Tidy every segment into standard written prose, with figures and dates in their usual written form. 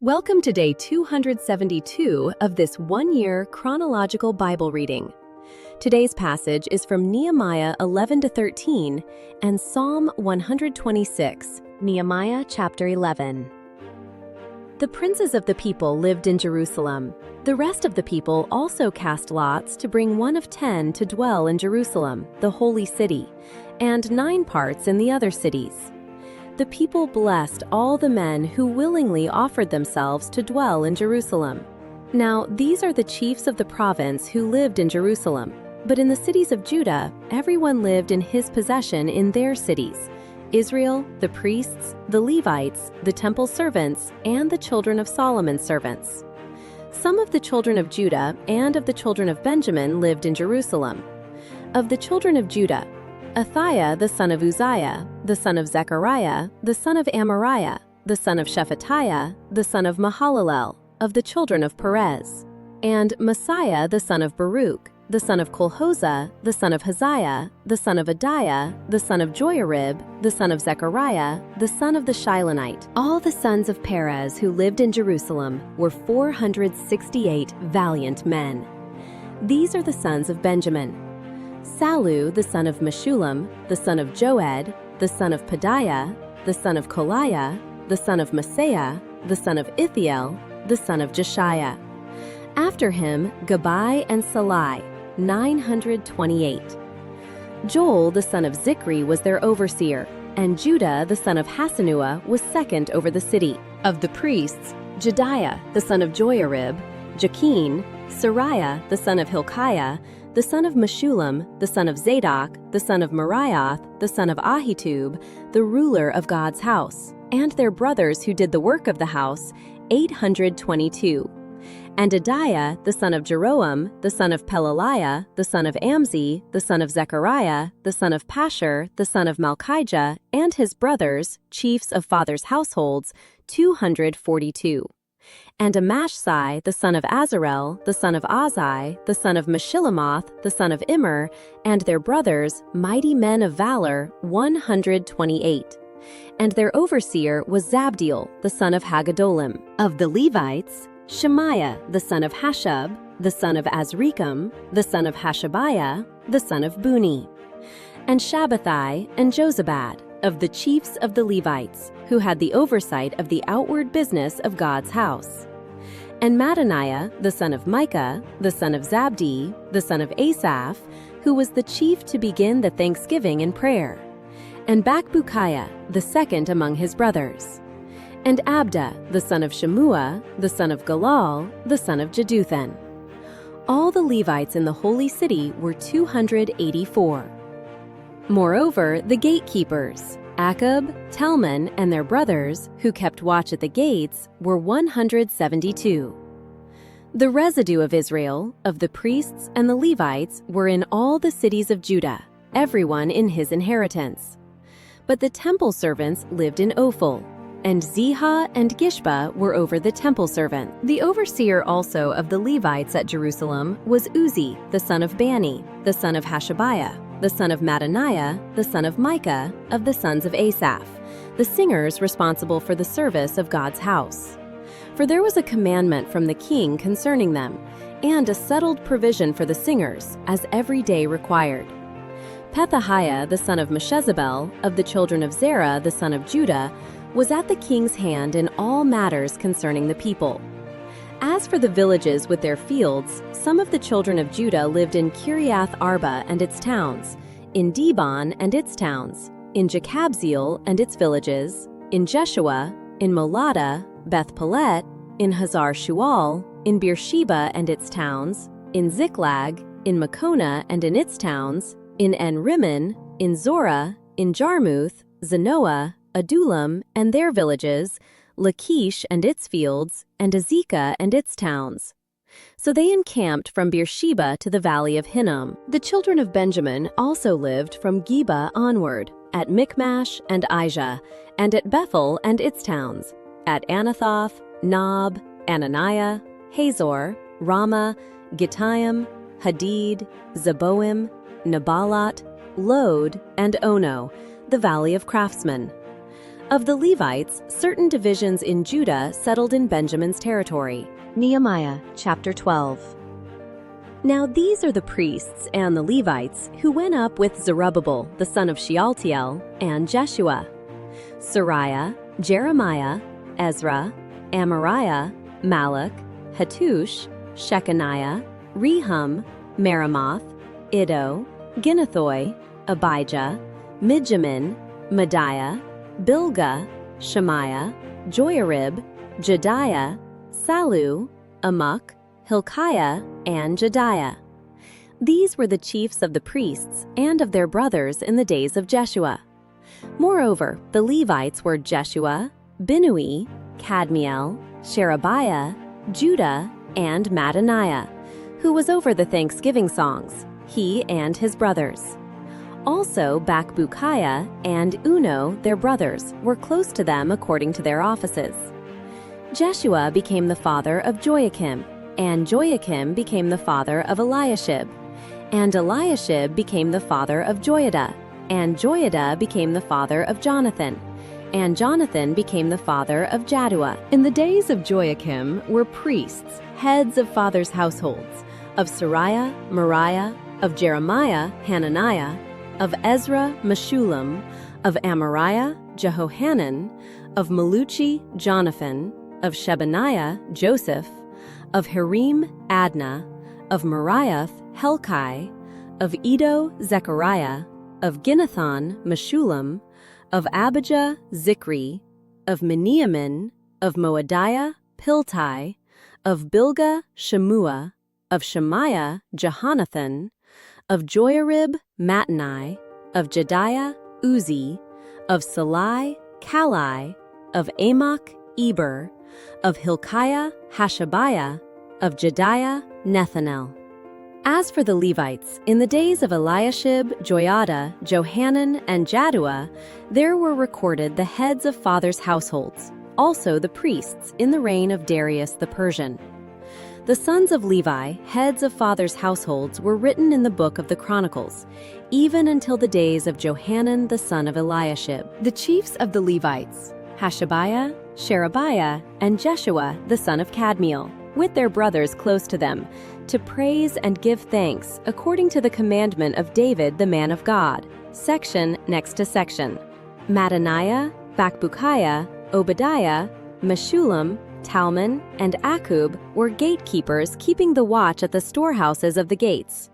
Welcome to day 272 of this one-year chronological Bible reading. Today's passage is from Nehemiah 11-13 and Psalm 126, Nehemiah chapter 11. The princes of the people lived in Jerusalem. The rest of the people also cast lots to bring one of 10 to dwell in Jerusalem, the holy city, and 9 parts in the other cities. The people blessed all the men who willingly offered themselves to dwell in Jerusalem. Now, these are the chiefs of the province who lived in Jerusalem. But in the cities of Judah, everyone lived in his possession in their cities: Israel, the priests, the Levites, the temple servants, and the children of Solomon's servants. Some of the children of Judah and of the children of Benjamin lived in Jerusalem. Of the children of Judah, Athaiah the son of Uzziah, the son of Zechariah, the son of Amariah, the son of Shephatiah, the son of Mahalalel, of the children of Perez, and Messiah the son of Baruch, the son of Kolhozah, the son of Haziah, the son of Adiah, the son of Joiarib, the son of Zechariah, the son of the Shilonite. All the sons of Perez who lived in Jerusalem were 468 valiant men. These are the sons of Benjamin: Sallu the son of Meshullam, the son of Joed, the son of Pedaiah, the son of Koliah, the son of Maaseiah, the son of Ithiel, the son of Jeshiah. After him, Gabai and Salai, 928. Joel the son of Zichri was their overseer, and Judah the son of Hassenuah was second over the city. Of the priests, Jedaiah the son of Joiarib, Jakin, Sariah the son of Hilkiah, the son of Meshullam, the son of Zadok, the son of Meraioth, the son of Ahitub, the ruler of God's house, and their brothers who did the work of the house, 822. And Adiah, the son of Jeroam, the son of Pelaliah, the son of Amzi, the son of Zechariah, the son of Pashur, the son of Malchijah, and his brothers, chiefs of fathers' households, 242. And Amashsai, the son of Azarel, the son of Azai, the son of Meshillemoth, the son of Immer, and their brothers, mighty men of valor, 128. And their overseer was Zabdiel, the son of Haggedolim. Of the Levites, Shemaiah, the son of Hashub, the son of Azrikam, the son of Hashabiah, the son of Buni. And Shabbathai and Jozabad, of the chiefs of the Levites, who had the oversight of the outward business of God's house. And Mattaniah, the son of Micah, the son of Zabdi, the son of Asaph, who was the chief to begin the thanksgiving and prayer. And Bakbukiah, the second among his brothers. And Abda, the son of Shemua, the son of Galal, the son of Jeduthun. All the Levites in the holy city were 284. Moreover, the gatekeepers, Akub, Telman, and their brothers, who kept watch at the gates, were 172. The residue of Israel, of the priests and the Levites, were in all the cities of Judah, everyone in his inheritance. But the temple servants lived in Ophel, and Ziha and Gishpa were over the temple servant. The overseer also of the Levites at Jerusalem was Uzzi, the son of Bani, the son of Hashabiah, the son of Mattaniah, the son of Micah, of the sons of Asaph, the singers responsible for the service of God's house. For there was a commandment from the king concerning them, and a settled provision for the singers, as every day required. Pethahiah, the son of Meshezabel, of the children of Zerah, the son of Judah, was at the king's hand in all matters concerning the people. As for the villages with their fields, some of the children of Judah lived in Kiriath Arba and its towns, in Dibon and its towns, in Jekabzeel and its villages, in Jeshua, in Molada, Beth Pelet, in Hazar Shual, in Beersheba and its towns, in Ziklag, in Makona and in its towns, in En-Rimmon, in Zorah, in Jarmuth, Zanoah, Adullam and their villages, Lachish and its fields, and Azekah and its towns. So they encamped from Beersheba to the valley of Hinnom. The children of Benjamin also lived from Geba onward, at Michmash and Aijah, and at Bethel and its towns, at Anathoth, Nob, Ananiah, Hazor, Ramah, Gittaim, Hadid, Zeboim, Neballat, Lod, and Ono, the valley of craftsmen. Of the Levites, certain divisions in Judah settled in Benjamin's territory. Nehemiah chapter 12. Now these are the priests and the Levites who went up with Zerubbabel, the son of Shealtiel, and Jeshua: Sariah, Jeremiah, Ezra, Amariah, Malach, Hattush, Shechaniah, Rehum, Meremoth, Iddo, Ginnathoi, Abijah, Mijamin, Mediah, Bilgah, Shemaiah, Joiarib, Jediah, Sallu, Amok, Hilkiah, and Jediah. These were the chiefs of the priests and of their brothers in the days of Jeshua. Moreover, the Levites were Jeshua, Binnui, Kadmiel, Sherebiah, Judah, and Mattaniah, who was over the thanksgiving songs, he and his brothers. Also Bakbukiah and Uno, their brothers, were close to them according to their offices. Jeshua became the father of Joachim, and Joachim became the father of Eliashib, and Eliashib became the father of Joiada, and Joiada became the father of Jonathan, and Jonathan became the father of Jaddua. In the days of Joachim were priests, heads of fathers' households, of Sariah, Moriah, of Jeremiah, Hananiah, of Ezra, Meshullam, of Amariah, Jehohanan, of Maluchi, Jonathan, of Shebaniah, Joseph, of Harim, Adnah, of Moriath, Helkai, of Iddo, Zechariah, of Ginnathon, Meshullam, of Abijah, Zikri, of Miniamin, of Moadiah, Piltai, of Bilgah, Shemua, of Shemaiah, Jehonathan, of Joiarib, Mattani, of Jediah, Uzi, of Salai, Kalai, of Amok, Eber, of Hilkiah, Hashabiah, of Jediah, Nethanel. As for the Levites, in the days of Eliashib, Joiada, Johanan, and Jaddua, there were recorded the heads of fathers' households, also the priests, in the reign of Darius the Persian. The sons of Levi, heads of fathers' households, were written in the book of the Chronicles, even until the days of Johanan the son of Eliashib. The chiefs of the Levites: Hashabiah, Sherebiah, and Jeshua the son of Kadmiel, with their brothers close to them, to praise and give thanks according to the commandment of David the man of God, section next to section. Mattaniah, Bakbukiah, Obadiah, Meshullam, Talmon, and Akub were gatekeepers keeping the watch at the storehouses of the gates.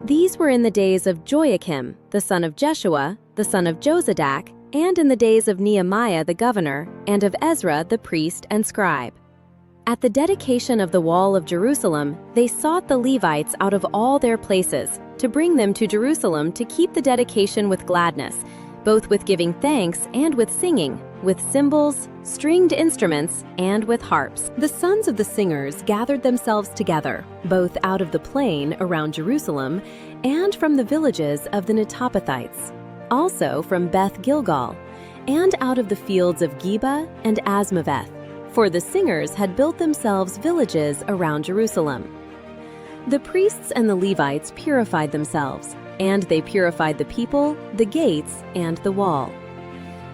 These were in the days of Joachim, the son of Jeshua, the son of Jozadak, and in the days of Nehemiah the governor, and of Ezra the priest and scribe. At the dedication of the wall of Jerusalem, they sought the Levites out of all their places, to bring them to Jerusalem to keep the dedication with gladness, both with giving thanks and with singing, with cymbals, stringed instruments, and with harps. The sons of the singers gathered themselves together, both out of the plain around Jerusalem and from the villages of the Netophathites, also from Beth Gilgal, and out of the fields of Geba and Asmaveth, for the singers had built themselves villages around Jerusalem. The priests and the Levites purified themselves, and they purified the people, the gates, and the wall.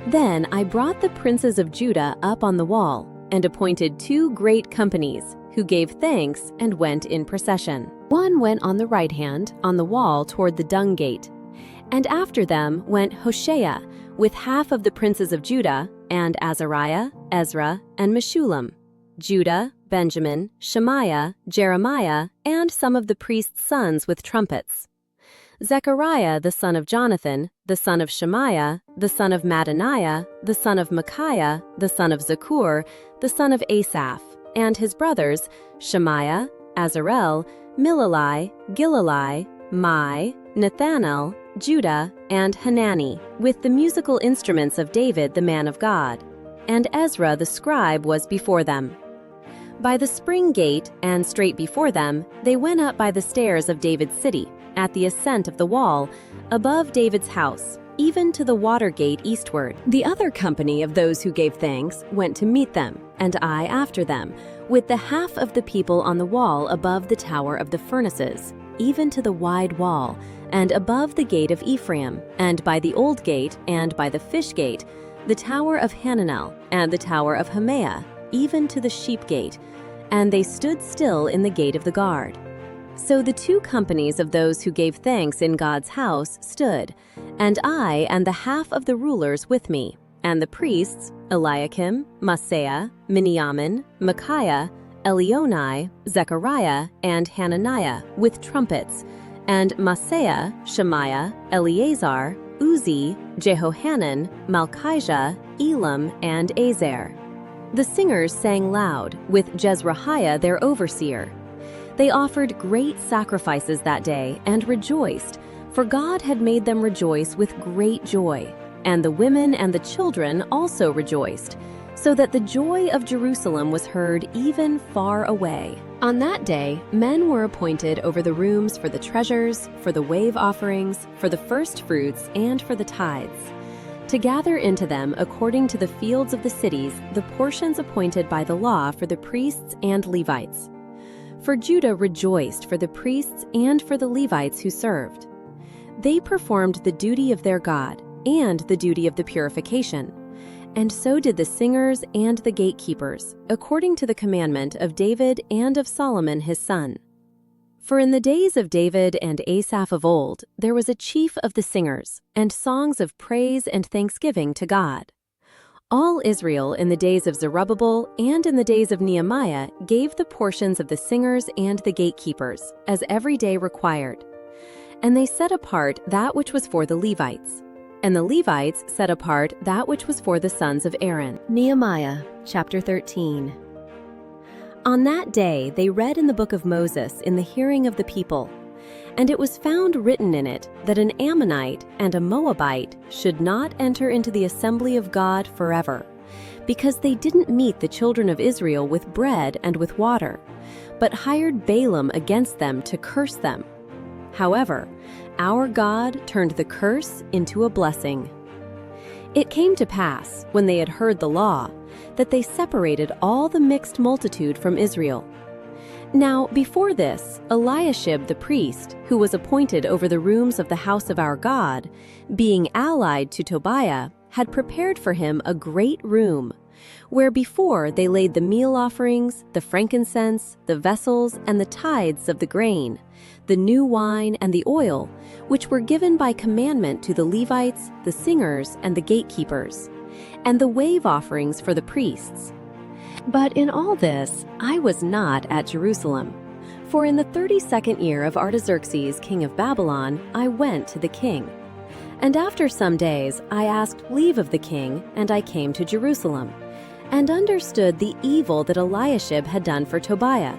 Then I brought the princes of Judah up on the wall, and appointed 2 great companies, who gave thanks and went in procession. One went on the right hand, on the wall toward the dung gate, and after them went Hoshea, with half of the princes of Judah, and Azariah, Ezra, and Meshullam, Judah, Benjamin, Shemaiah, Jeremiah, and some of the priests' sons with trumpets. Zechariah the son of Jonathan, the son of Shemaiah, the son of Mattaniah, the son of Micaiah, the son of Zakur, the son of Asaph, and his brothers, Shemaiah, Azarel, Milalai, Gilalai, Mai, Nethanel, Judah, and Hanani, with the musical instruments of David the man of God. And Ezra the scribe was before them. By the spring gate, and straight before them, they went up by the stairs of David's city, at the ascent of the wall, above David's house, even to the water gate eastward. The other company of those who gave thanks went to meet them, and I after them, with the half of the people on the wall above the tower of the furnaces, even to the wide wall, and above the gate of Ephraim, and by the old gate, and by the fish gate, the tower of Hananel, and the tower of Hamaah, even to the sheep gate, and they stood still in the gate of the guard. So the 2 companies of those who gave thanks in God's house stood, and I and the half of the rulers with me, and the priests, Eliakim, Maaseiah, Miniamin, Micaiah, Elionai, Zechariah, and Hananiah, with trumpets, and Maaseiah, Shemaiah, Eleazar, Uzzi, Jehohanan, Malchijah, Elam, and Azer. The singers sang loud, with Jezrahiah their overseer. They offered great sacrifices that day and rejoiced, for God had made them rejoice with great joy. And the women and the children also rejoiced, so that the joy of Jerusalem was heard even far away. On that day, men were appointed over the rooms for the treasures, for the wave offerings, for the first fruits, and for the tithes, to gather into them according to the fields of the cities the portions appointed by the law for the priests and Levites. For Judah rejoiced for the priests and for the Levites who served. They performed the duty of their God and the duty of the purification, and so did the singers and the gatekeepers, according to the commandment of David and of Solomon his son. For in the days of David and Asaph of old, there was a chief of the singers, and songs of praise and thanksgiving to God. All Israel in the days of Zerubbabel and in the days of Nehemiah gave the portions of the singers and the gatekeepers, as every day required. And they set apart that which was for the Levites. And the Levites set apart that which was for the sons of Aaron. Nehemiah chapter 13. On that day they read in the book of Moses in the hearing of the people, and it was found written in it that an Ammonite and a Moabite should not enter into the assembly of God forever, because they didn't meet the children of Israel with bread and with water, but hired Balaam against them to curse them. However, our God turned the curse into a blessing. It came to pass, when they had heard the law, that they separated all the mixed multitude from Israel. Now, before this, Eliashib the priest, who was appointed over the rooms of the house of our God, being allied to Tobiah, had prepared for him a great room, where before they laid the meal offerings, the frankincense, the vessels, and the tithes of the grain, the new wine and the oil, which were given by commandment to the Levites, the singers, and the gatekeepers, and the wave offerings for the priests. But in all this I was not at Jerusalem, for in the 32nd year of Artaxerxes king of Babylon I went to the king. And after some days I asked leave of the king, and I came to Jerusalem, and understood the evil that Eliashib had done for Tobiah,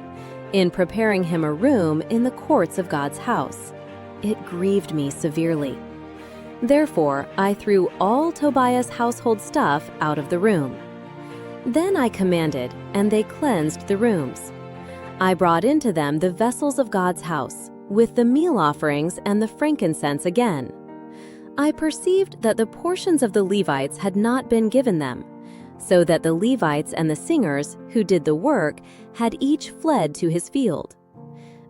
in preparing him a room in the courts of God's house. It grieved me severely. Therefore I threw all Tobiah's household stuff out of the room. Then I commanded, and they cleansed the rooms. I brought into them the vessels of God's house, with the meal offerings and the frankincense again. I perceived that the portions of the Levites had not been given them, so that the Levites and the singers, who did the work, had each fled to his field.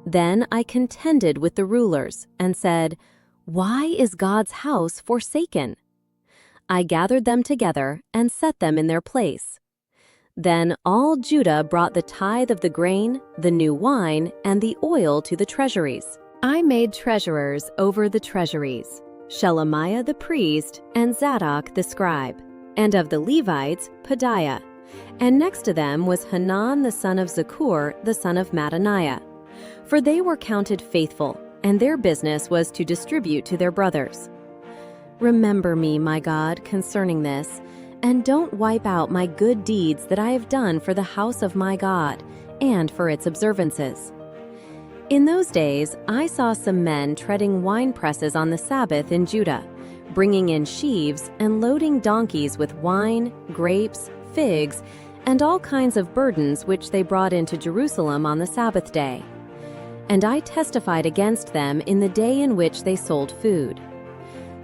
Then I contended with the rulers, and said, "Why is God's house forsaken?" I gathered them together and set them in their place. Then all Judah brought the tithe of the grain, the new wine, and the oil to the treasuries. I made treasurers over the treasuries, Shelemiah the priest and Zadok the scribe, and of the Levites, Pedaiah. And next to them was Hanan the son of Zakur, the son of Mattaniah. For they were counted faithful, and their business was to distribute to their brothers. Remember me, my God, concerning this, and don't wipe out my good deeds that I have done for the house of my God, and for its observances. In those days I saw some men treading wine presses on the Sabbath in Judah, bringing in sheaves and loading donkeys with wine, grapes, figs, and all kinds of burdens which they brought into Jerusalem on the Sabbath day. And I testified against them in the day in which they sold food.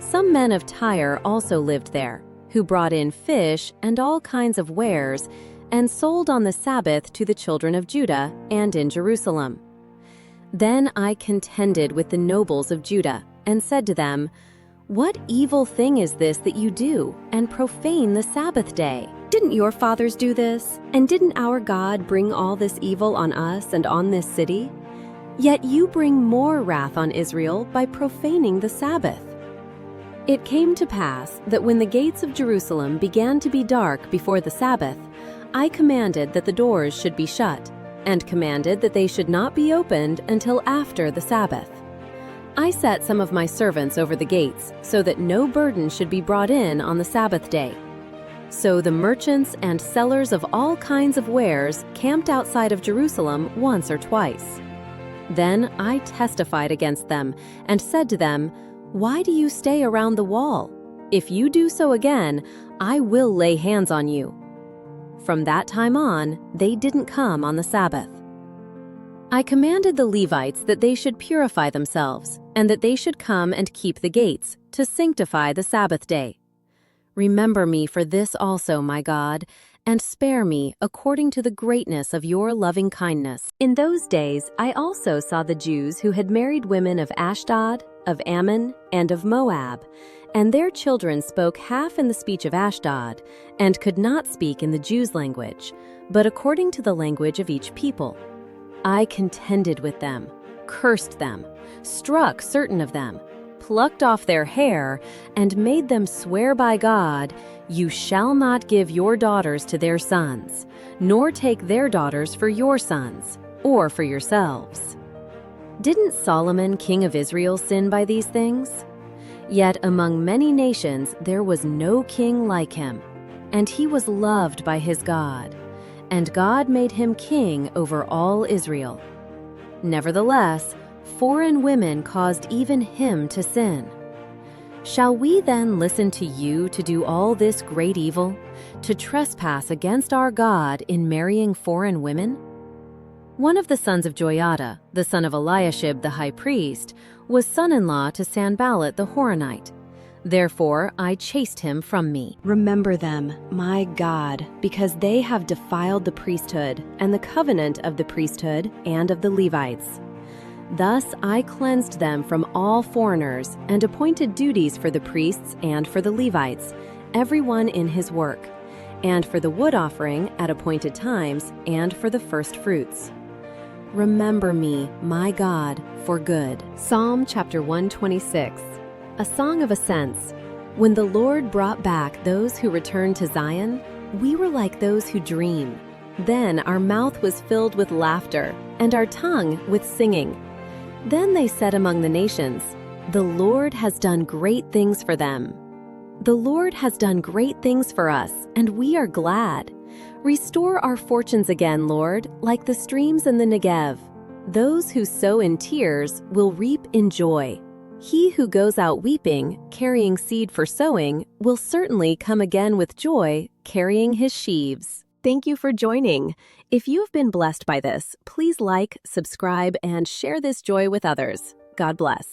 Some men of Tyre also lived there, who brought in fish and all kinds of wares, and sold on the Sabbath to the children of Judah and in Jerusalem. Then I contended with the nobles of Judah, and said to them, What evil thing is this that you do and profane the Sabbath day? Didn't your fathers do this? And didn't our God bring all this evil on us and on this city? Yet you bring more wrath on Israel by profaning the Sabbath. It came to pass that when the gates of Jerusalem began to be dark before the Sabbath, I commanded that the doors should be shut, and commanded that they should not be opened until after the Sabbath. I set some of my servants over the gates, so that no burden should be brought in on the Sabbath day. So the merchants and sellers of all kinds of wares camped outside of Jerusalem once or twice. Then I testified against them and said to them, "Why do you stay around the wall? If you do so again, I will lay hands on you." From that time on, they didn't come on the Sabbath. I commanded the Levites that they should purify themselves, and that they should come and keep the gates, to sanctify the Sabbath day. Remember me for this also, my God, and spare me according to the greatness of your loving kindness. In those days I also saw the Jews who had married women of Ashdod, of Ammon, and of Moab, and their children spoke half in the speech of Ashdod, and could not speak in the Jews' language, but according to the language of each people. I contended with them, cursed them, struck certain of them, plucked off their hair, and made them swear by God, "You shall not give your daughters to their sons, nor take their daughters for your sons, or for yourselves." Didn't Solomon, king of Israel, sin by these things? Yet among many nations there was no king like him, and he was loved by his God, and God made him king over all Israel. Nevertheless, foreign women caused even him to sin. Shall we then listen to you to do all this great evil, to trespass against our God in marrying foreign women? One of the sons of Joiada, the son of Eliashib the high priest, was son-in-law to Sanballat the Horonite. Therefore I chased him from me. Remember them, my God, because they have defiled the priesthood and the covenant of the priesthood and of the Levites. Thus I cleansed them from all foreigners and appointed duties for the priests and for the Levites, everyone in his work, and for the wood offering at appointed times and for the first fruits. Remember me, my God, for good. Psalm chapter 126. A song of ascents. When the Lord brought back those who returned to Zion, we were like those who dream. Then our mouth was filled with laughter, and our tongue with singing. Then they said among the nations, "The Lord has done great things for them." The Lord has done great things for us, and we are glad. Restore our fortunes again, Lord, like the streams in the Negev. Those who sow in tears will reap in joy. He who goes out weeping, carrying seed for sowing, will certainly come again with joy, carrying his sheaves. Thank you for joining. If you have been blessed by this, please like, subscribe, and share this joy with others. God bless.